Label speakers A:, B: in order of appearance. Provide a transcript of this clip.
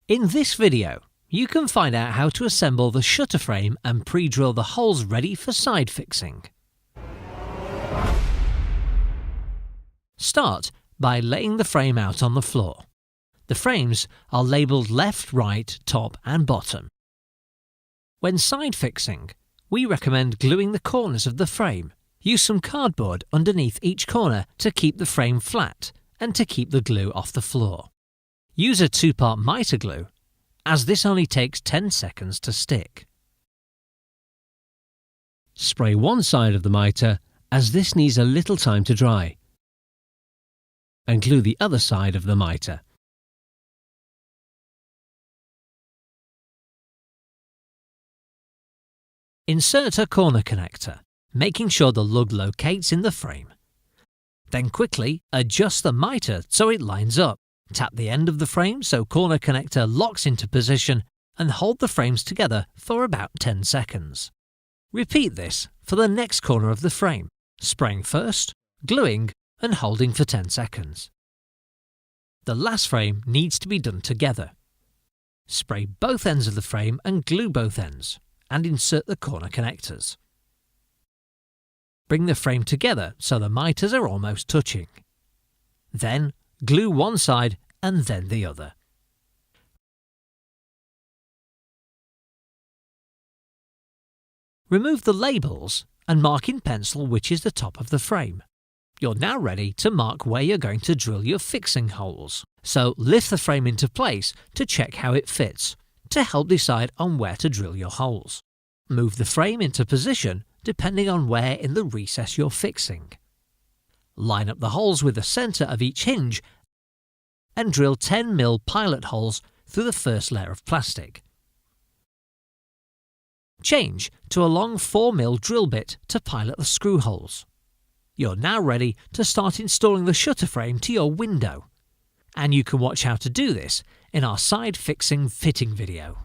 A: In this video, you can find out how to assemble the shutter frame and pre-drill the holes ready for side fixing. Start by laying the frame out on the floor. The frames are labelled left, right, top and bottom. When side fixing, we recommend gluing the corners of the frame. Use some cardboard underneath each corner to keep the frame flat and to keep the glue off the floor. Use a 2-part mitre glue, as this only takes 10 seconds to stick. Spray one side of the mitre, as this needs a little time to dry, and glue the other side of the mitre. Insert a corner connector, making sure the lug locates in the frame. Then quickly adjust the mitre so it lines up. Tap the end of the frame so corner connector locks into position and hold the frames together for about 10 seconds. Repeat this for the next corner of the frame, spraying first, gluing and holding for 10 seconds. The last frame needs to be done together. Spray both ends of the frame and glue both ends, and insert the corner connectors. Bring the frame together so the mitres are almost touching. Then glue one side and then the other. Remove the labels and mark in pencil which is the top of the frame. You're now ready to mark where you're going to drill your fixing holes. So lift the frame into place to check how it fits, to help decide on where to drill your holes. Move the frame into position depending on where in the recess you're fixing. Line up the holes with the centre of each hinge and drill 10mm pilot holes through the first layer of plastic. Change to a long 4mm drill bit to pilot the screw holes. You're now ready to start installing the shutter frame to your window, and you can watch how to do this in our side fixing fitting video.